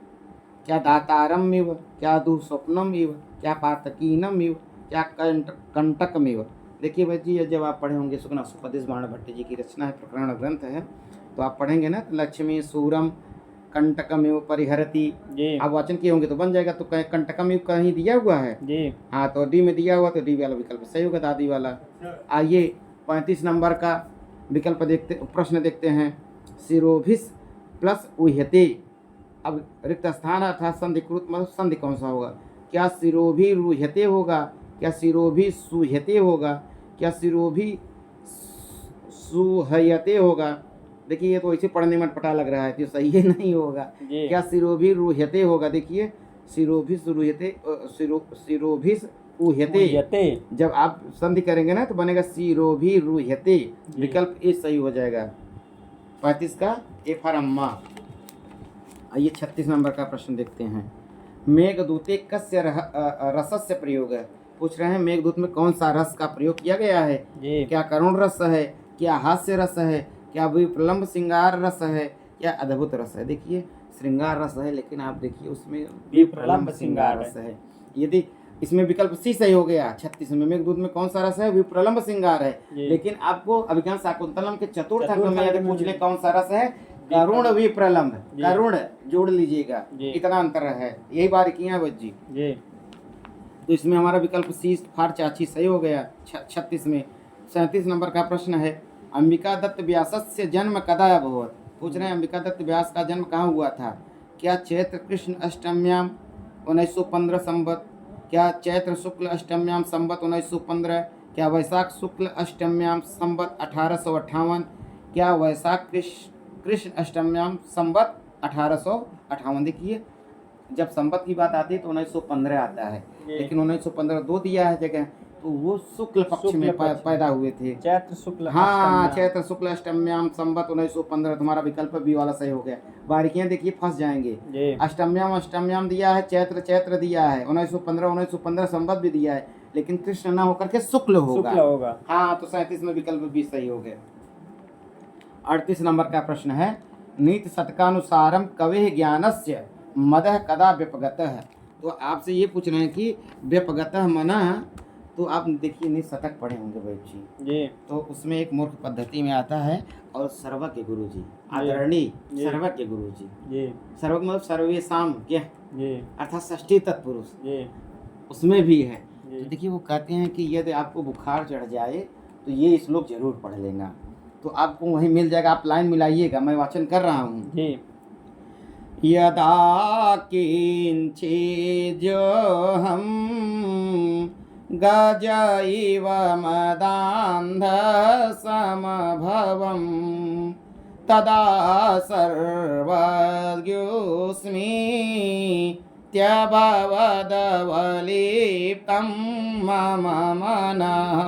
क्या दातारम इव, क्या दुःस्वप्नम इव, क्या पातकीनम इव, क्या कंटकम इव। देखिए भाई जी, जब आप पढ़े होंगे सुकना सुपदेश बाण भट्ट जी की रचना है, प्रकरण ग्रंथ है, तो आप पढ़ेंगे ना, तो लक्ष्मी सूरम कंटकम इव परिहरति, आप वाचन किए होंगे तो बन जाएगा। तो कंटकम इव कहीं दिया हुआ है जी। हाँ, तो डी में दिया हुआ, तो डी वाला विकल्प सही होगा, दादी वाला। आइए 35 नंबर का विकल्प देखते, प्रश्न देखते हैं। सिरोभिस प्लस उह्यते, अब रिक्त स्थान अर्थात संधिकृत, मतलब संधि कौन सा होगा? क्या सिरोभी रुह्यते होगा, क्या सिरोभी सुह्यते होगा, क्या सिरोभी सुहयते होगा। देखिए ये तो इसे पढ़ने में पता लग रहा है कि सही है, नहीं होगा। क्या सिरोभी रुह्यते होगा? देखिए सिरोभिस रुह्यते, सिरोभिस उह्यते, जब आप संधि करेंगे ना तो बनेगा सिरोभी रुह्यते, विकल्प ए सही हो जाएगा 35 का, ए फॉर अम्मा। आइए 36 नंबर का प्रश्न देखते हैं। मेघदूते कस्य रसस्य प्रयोग है, पूछ रहे हैं मेघदूत में कौन सा रस का प्रयोग किया गया है? क्या करुण रस है, क्या हास्य रस है, क्या विप्रलंब श्रृंगार रस है, क्या अद्भुत रस है। देखिए श्रृंगार रस है, लेकिन आप देखिए उसमें विप्रलंब श्रृंगार रस है। यदि इसमें विकल्प सी सही हो गया 36 में। मेघदूत में कौन सा रस है? विप्रलंब श्रृंगार है। लेकिन आपको अभिज्ञान शाकुंतलम के चतुर्थ अंक में यदि पूछ ले कौन सा रस है, करुण विप्रलंब, करुण जोड़ लीजिएगा, इतना अंतर है। यही बारीकियां बच्ची। तो इसमें हमारा विकल्प सी फार चाची सही हो गया 36 में। 37 नंबर का प्रश्न है। अंबिका दत्त व्यासस्य जन्म कदा अभवत्, पूछ रहे हैं अंबिका दत्त व्यास का जन्म कहाँ हुआ था? क्या चैत्र कृष्ण अष्टम्याम 1915 संवत, क्या चैत्र शुक्ल अष्टम्याम संवत 1915, क्या वैशाख शुक्ल अष्टम्याम संवत 1858, क्या वैशाख कृष्ण अष्टम्याम संवत 1858। देखिए जब संवत की बात आती है तो 1915 आता है, लेकिन 1915 दो दिया है जगह, तो वो शुक्ल पक्ष में पैदा हुए थे, चैत्र शुक्ल। हाँ, चैत्र शुक्ल अष्टम्याम संवत 1915, तुम्हारा विकल्प बी वाला सही हो गया। बारीकियां देखिए फंस जाएंगे। अष्टम्याम दिया है, चैत्र दिया है, 1915 संवत भी दिया है, लेकिन कृष्ण ना होकर के शुक्ल होगा। हाँ, तो 37 में विकल्प बी सही हो गया। 38 नंबर का प्रश्न है। नीति शतकानुसारम कवेः ज्ञानस्य मदः कदा व्यपगतः। तो आपसे ये पूछ रहे हैं कि व्यपगतः मना, तो आप देखिए नहीं शतक पढ़े होंगे बच्ची जी, तो उसमें एक मूर्ख पद्धति में आता है और सर्वज्ञ गुरु जी, आदरणीय जी। सर्वज्ञ गुरु जी। जी सर्वज्ञ मतलब सर्वेशाम ज्ञ, जी अर्थात षष्ठी तत्पुरुष, जी उसमें भी है। जी तो देखिए वो कहते हैं कि यदि आपको बुखार चढ़ जाए तो ये श्लोक जरूर पढ़ लेना, तो आपको वहीं मिल जाएगा। आप लाइन मिलाइएगा, मैं वाचन कर रहा हूँ। जी यदा किंचिज्जोऽहं गज इव मदान्धसमभवम् तदा सर्वज्ञोऽस्मि त्यभवदवलिप्तं मम मनः।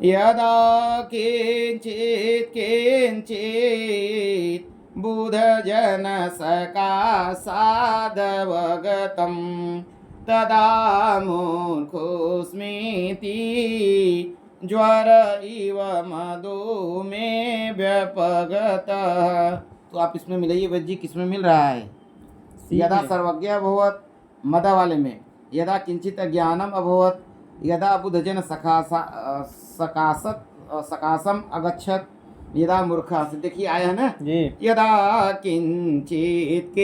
यदा किंचित् बुधजनसकाशादवगतं तदा मूर्खोऽस्मीति ज्वर इव मधु मे व्यपगतः। तो आप इसमें मिलाइए वैद्य जी, किसमें मिल रहा है? यदा में। सर्वज्ञ अभवत मद वाले में, यदा किंचित ज्ञानम अभवत, यदा बुधजन सकाशम अगच्छत, यदा मूर्खा से देखिए आया है ना। जी यदा किंचित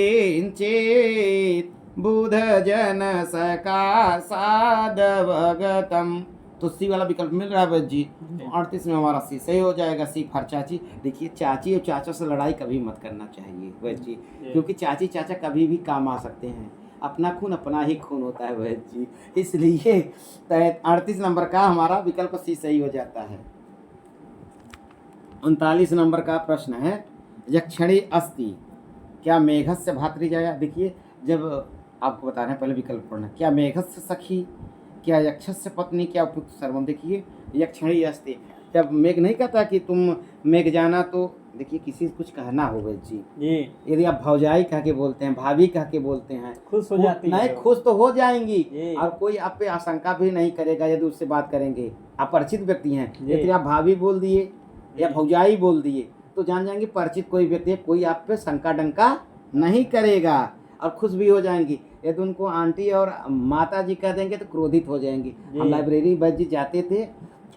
बुधजन सकाशादवगतम, तो सी वाला विकल्प मिल रहा है वैद्य जी। तो 38 में हमारा सी सही हो जाएगा, सी फर चाची। देखिए चाची और चाचा से लड़ाई कभी मत करना चाहिए वैद्य जी, क्योंकि चाची चाचा कभी भी काम आ सकते हैं। अपना खून अपना ही खून होता है वैद्य जी, इसलिए 38 नंबर का हमारा विकल्प सी सही हो जाता है। 39 नंबर का प्रश्न है, यक्षणी अस्ति क्या मेघस्य भातृजाया। देखिए जब आपको बता रहे हैं, पहले विकल्प पढ़ना। क्या मेघस्य सखी, क्या यक्षस्य पत्नी, क्या उपयुक्त सर्वम। देखिए यक्षणी अस्ति, जब मेघ नहीं कहता कि तुम मेघ जाना, तो देखिए किसी से कुछ कहना हो वैद्य जी। जी यदि आप भौजाई कह के बोलते हैं, भाभी कह के बोलते हैं, खुश हो जाती नहीं है। खुश तो हो जाएंगी, जी। और कोई आप पे आशंका भी नहीं करेगा यदि उससे बात करेंगे। आप परिचित व्यक्ति हैं, जी। यदि आप भाभी बोल दिए या जी। भौजाई बोल दिए तो जान जाएंगे परिचित कोई व्यक्ति है, कोई आप पे शंका डंका नहीं करेगा और खुश भी हो जाएंगी। यदि उनको आंटी और माता जी कह देंगे तो क्रोधित हो जाएंगी। जी। हम लाइब्रेरी वैद्य जी जाते थे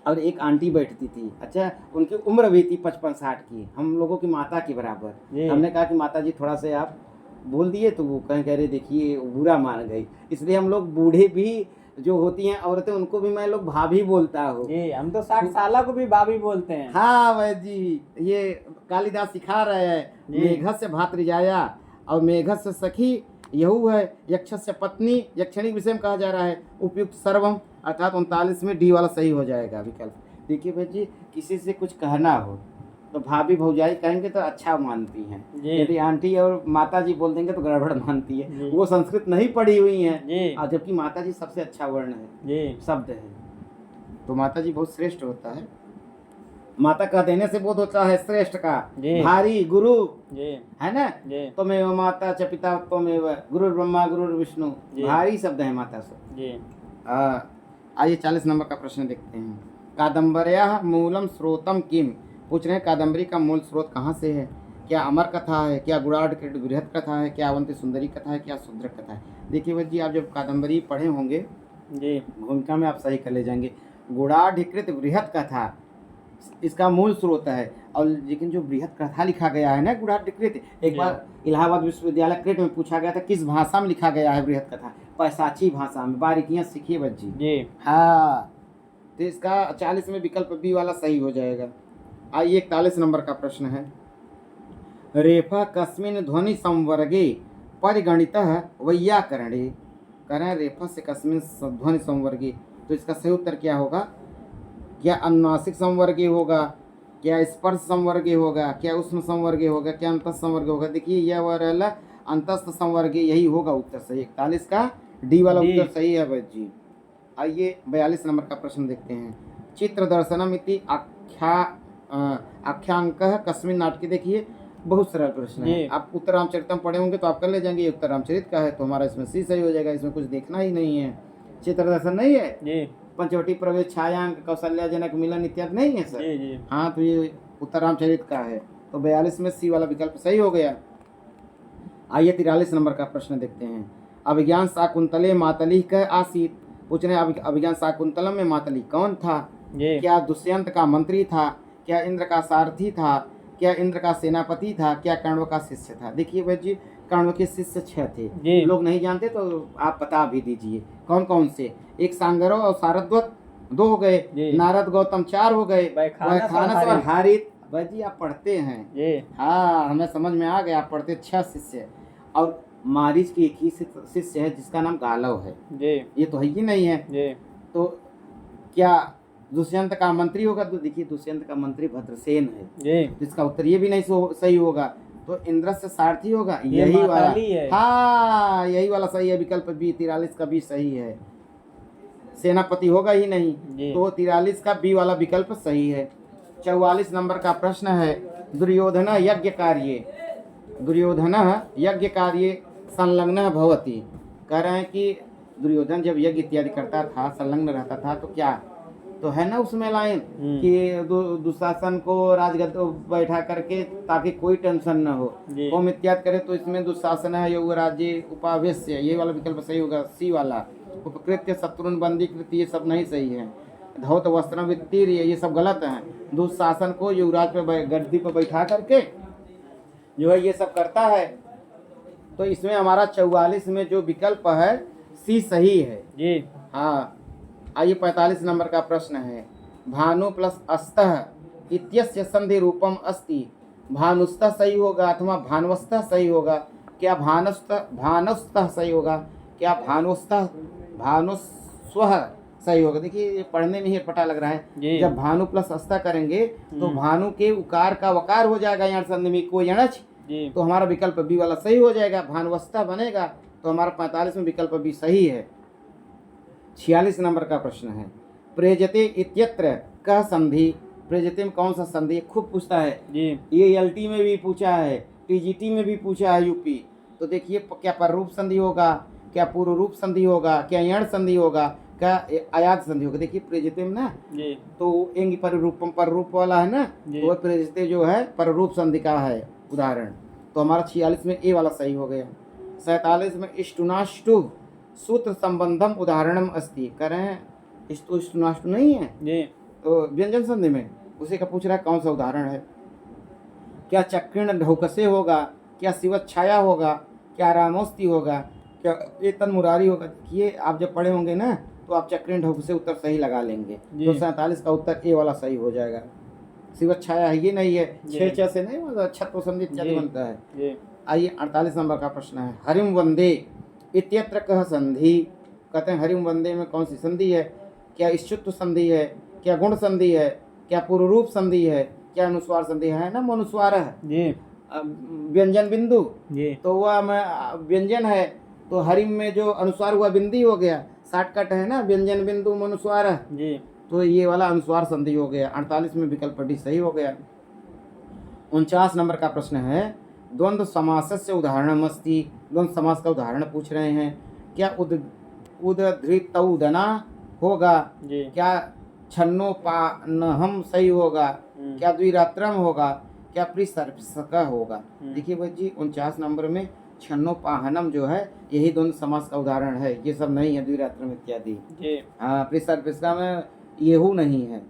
और एक आंटी बैठती थी, अच्छा उनकी उम्र भी थी 55-60 की, हम लोगों की माता के बराबर। जी। हमने कहा कि माता जी थोड़ा से आप बोल दिए, तो वो कह रहे देखिए बुरा मान गई। इसलिए हम लोग बूढ़े भी जो होती हैं औरतें, उनको भी मैं लोग भाभी बोलता हूँ। जी हम तो 60 साल को भी भाभी बोलते हैं। हाँ वैद्य जी, ये कालिदास सिखा रहे हैं। जी। मेघस्य भातृजाया और मेघस्य सखी यहू है, यक्षस्य पत्नी यक्षणी विषय में कहा जा रहा है। उपयुक्त सर्वम, अर्थात 39 में डी वाला सही हो जाएगा विकल्प। देखिए वैद्य जी, किसी से कुछ कहना हो तो भाभी भौजाई कहेंगे तो अच्छा मानती हैं, जी। यदि आंटी और माता जी बोल देंगे तो गड़बड़ मानती है। जी। वो संस्कृत नहीं पढ़ी हुई हैं, जी और जबकि माता जी सबसे अच्छा वर्ण है, जी शब्द है, तो माता जी बहुत श्रेष्ठ होता है। माता का देने से बोध होता है श्रेष्ठ का, जी। भारी गुरु जी है ना। जी त्वमेव माता च पिता त्वमेव गुरुर् ब्रह्मा गुरुर् विष्णु, जी। भारी शब्द है माता से। जी आइए 40 नंबर का प्रश्न देखते हैं। कादम्बर्याः मूलम स्रोतम किम, पूछ रहे हैं कादम्बरी का मूल स्रोत कहाँ से है। क्या अमर कथा है, क्या गुड़ाढ़ बृहद कथा है, क्या अवंती सुंदरी कथा है, क्या शूद्र कथा है। देखिए वैद्य जी, आप जब कादम्बरी पढ़े होंगे जी भूमिका में आप सही कर ले जाएंगे। गुड़ाढ़ बृहद कथा इसका मूल स्रोत है, और लेकिन जो बृहद कथा लिखा गया है ना गुड़ाढ़, एक बार इलाहाबाद विश्वविद्यालय क्रिट में पूछा गया था किस भाषा में लिखा गया है बृहद कथा। पैसाची भाषा में। बारीकियां सीखिए वैद्य जी। जी हाँ, तो इसका 40 में विकल्प बी वाला सही हो जाएगा। आइए 41 नंबर का प्रश्न है। रेफा कस्मिन ध्वनि संवर्गे परिगणितः वैयाकरणे, करें रेफा से कस्मिन ध्वनि संवर्गे, तो इसका सही उत्तर क्या होगा। क्या अनुनासिक संवर्गे होगा, क्या स्पर्श संवर्गे होगा, क्या उष्म संवर्गे होगा, क्या अंतस्थ संवर्गे होगा। देखिए यह वरल अंतस्थ संवर्गे यही होगा उत्तर सही। 41 का डी वाला डी। उत्तर सही है वैद्य जी। आइए 42 नंबर का प्रश्न देखते हैं। चित्र दर्शनम इति आख्यांकः कस्मिन् नाटके। देखिए बहुत सरल प्रश्न है। जी। आप उत्तर रामचरितम पढ़े होंगे तो आप कर ले जाएंगे। ये उत्तर रामचरित का है, तो हमारा इसमें सी सही हो जाएगा। इसमें कुछ देखना ही नहीं है। चित्र दर्शन नहीं है, जी पंचवटी प्रवेश छायांक कौशल्या जनक मिलन इत्यादि नहीं है सर। जी जी हाँ, तो ये उत्तर रामचरित का है, तो 42 में सी वाला विकल्प सही हो गया। आइए 43 नंबर का प्रश्न देखते हैं। अभिज्ञान शाकुंतले मातली कह आसीत, पूछ रहे हैं अभिज्ञान शाकुंतलम में मातली कौन था। जी क्या दुष्यंत का मंत्री था, क्या इंद्र का सारथी था, क्या इंद्र का सेनापति था, क्या कण्व का शिष्य था? देखिए भाई जी, कण्व के शिष्य 6 थे। जी। लोग नहीं जानते तो आप बता भी दीजिए कौन कौन से। एक सांगरो और सारद्वत 2 हो गए, जी। नारद गौतम 4 हो गए, वैखानस और वैखानस और हारित। हारित। भाई जी आप पढ़ते हैं। जी। हाँ हमें समझ में आ गया, आप पढ़ते 6 शिष्य। और मारीच की एक ही शिष्य है जिसका नाम गालव है। जी। ये तो है ही नहीं है। जी। तो क्या दुष्यंत का मंत्री होगा? तो देखिए दुष्यंत का मंत्री भद्रसेन है। जी। तो इसका उत्तर ये भी नहीं सही होगा। तो इंद्र से सारथी होगा, ये यही वाला। माताली है। हाँ यही वाला सही है, विकल्प बी 43 का भी सही है। सेनापति होगा ही नहीं, जी। तो 43 का बी वाला विकल्प सही है। 44 नंबर का प्रश्न है, दुर्योधन यज्ञ कार्ये, दुर्योधन यज्ञ कार्ये संलग्न भवति। कह रहे हैं कि दुर्योधन जब यज्ञ इत्यादि करता था, संलग्न रहता था, तो क्या तो है ना उसमें लाइन कि दुशासन को राजगद्दी बैठा करके ताकि कोई टेंशन न हो, जी। होम इत्यादि करे, तो इसमें दुशासन है योग राज्य उपावेश्य, ये वाला विकल्प सही होगा, सी वाला। उपकृत्य शत्रुन बंदी कृति, ये सब नहीं सही है। धौत वस्त्र वित्तीर, ये सब गलत हैं। दुशासन को युवराज पे गद्दी पर बैठा करके जो है ये सब करता है। तो इसमें हमारा 44 में जो विकल्प है सी सही है। जी। हाँ आइए 45 नंबर का प्रश्न है, भानु प्लस अस्तः इत्यस्य संधि रूपम अस्ति। भानुस्तः सही होगा अथवा भानुस्तः सही होगा? क्या भानुस्तः सही होगा? क्या भानुस्वः सही होगा? देखिए ये पढ़ने में ही पता लग रहा है। जब भानु प्लस अस्तः करेंगे तो भानु के उकार का वकार हो जाएगा यण संधि में, को यणच, तो हमारा विकल्प बी वाला सही हो जाएगा, भानुस्तः बनेगा। तो हमारा 45 में विकल्प बी सही है। 46 नंबर का प्रश्न है, प्रेजते इत्यत्र कह संधि। प्रेजते में कौन सा संधि? खूब पूछता है जी। ये एलटी में भी पूछा है, टीजीटी में भी पूछा है यूपी। तो देखिए क्या पर रूप संधि होगा, क्या पूर्व रूप संधि होगा, क्या यण संधि होगा, क्या आयात संधि होगा? देखिए प्रेजते में ना जी। तो एंग पर रूपम पर रूप वाला है ना, तो वह प्रेजते जो है पर रूप संधि का है उदाहरण। तो हमारा 46 में ए वाला सही हो गया। 47 में इष्टुनाष्टु सूत्र संबंधम उदाहरणम अस्ति। कह रहे हैं इष्टुनाष्टु नहीं है जी। तो व्यंजन संधि में उसी का पूछ रहा है कौन सा उदाहरण है। क्या चक्रण ढौकसे होगा, क्या शिवत छाया होगा, क्या रामोस्ती होगा, क्या एतन मुरारी होगा? देखिए आप जब पढ़े होंगे ना तो आप चक्रण ढौकसे उत्तर सही लगा लेंगे। तो 47 का उत्तर ए वाला सही हो जाएगा। शिवत छाया है ये नहीं है, 6 से नहीं मतलब छत्व संधि इत्यादि बनता है। आइए 48 नंबर का प्रश्न है, हरिम वंदे इत्यत्र कह संधि। कहते हैं हरिम वंदे में कौन सी संधि है? क्या इष्टुत्व संधि है, क्या गुण संधि है, क्या पूर्व रूप संधि है, क्या अनुस्वार संधि है? ना अनुस्वार है जी। व्यंजन बिंदु जी। तो वह व्यंजन है, तो हरिम में जो अनुस्वार हुआ बिंदी हो गया, शॉर्टकट है ना व्यंजन बिंदु अनुस्वार है जी। तो ये वाला अनुस्वार संधि हो गया। 48 में विकल्प डी सही हो गया। 49 नंबर का प्रश्न है, द्वंद्व समास से उदाहरण अस्ति। द्वंद्व समास का उदाहरण पूछ रहे हैं। क्या उद्धृतौदना होगा, क्या छन्नोपानहम सही होगा, क्या द्विरात्रम होगा, क्या प्रिसर्पिसक होगा? देखिए भाई जी 49 नंबर में छन्नोपाहनम जो है यही द्वंद्व समास का उदाहरण है, ये सब नहीं है द्विरात्रम इत्यादि। हाँ प्रिसर्पिसक में येहू नहीं है।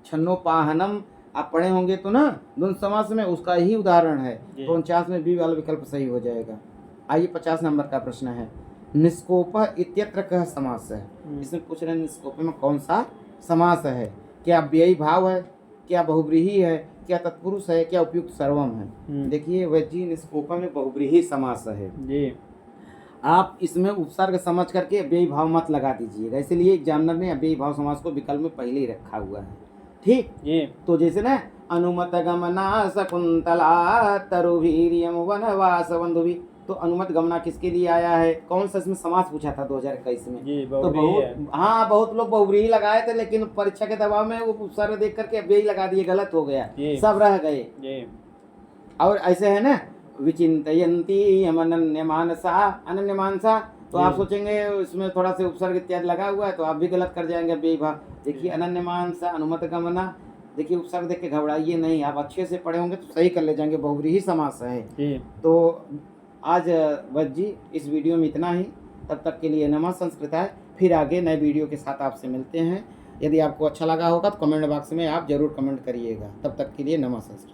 छन्नोपाहनम आप पढ़े होंगे तो ना द्वंद्व समास में उसका ही उदाहरण है। तो 49 में बी वाला विकल्प सही हो जाएगा। आइए 50 नंबर का प्रश्न है, निष्कोप इत्यत्र कह समास है। इसमें पूछ रहे हैं निष्कोप में कौन सा समास है? क्या व्ययी भाव है, क्या बहुव्रीहि है, क्या तत्पुरुष है, क्या उपयुक्त सर्वम है? देखिए वह जी निष्कोप में बहुव्रीहि समास है जी। आप इसमें उपसर्ग समझ करके व्ययी भाव मत लगा दीजिएगा, इसलिए एग्जामिनर ने व्ययी भाव समास को विकल्प में पहले ही रखा हुआ है। ठीक ये तो जैसे ना अनुमत गमना शकुंतला तरुवीर्यम वनवास बंधुवी, तो अनुमत गमना किसके लिए आया है? कौन सा इसमें समास पूछा था 2021 में जी, तो बहुत लोग बहुव्रीहि लगाए थे, लेकिन परीक्षा के दबाव में वो उपसर्ग देख करके व्ययी लगा दिए, गलत हो गया, सब रह गए। और ऐसे है ना विचिंतयन्ती अनन्य मानसा, तो आप सोचेंगे इसमें थोड़ा से उपसर्ग इत्यादि लगा हुआ है तो आप भी गलत कर जाएंगे व्ययी भाव। देखिए अनन्य मानसा अनुमत गमना, देखिए उपसर्ग देख के घबराइए नहीं, आप अच्छे से पढ़े होंगे तो सही कर ले जाएंगे, बहुव्रीहि समास है। तो आज बस जी इस वीडियो में इतना ही, तब तक के लिए नमः संस्कृताय। फिर आगे नए वीडियो के साथ आपसे मिलते हैं। यदि आपको अच्छा लगा होगा तो कमेंट बॉक्स में आप ज़रूर कमेंट करिएगा। तब तक के लिए नमः संस्कृताय।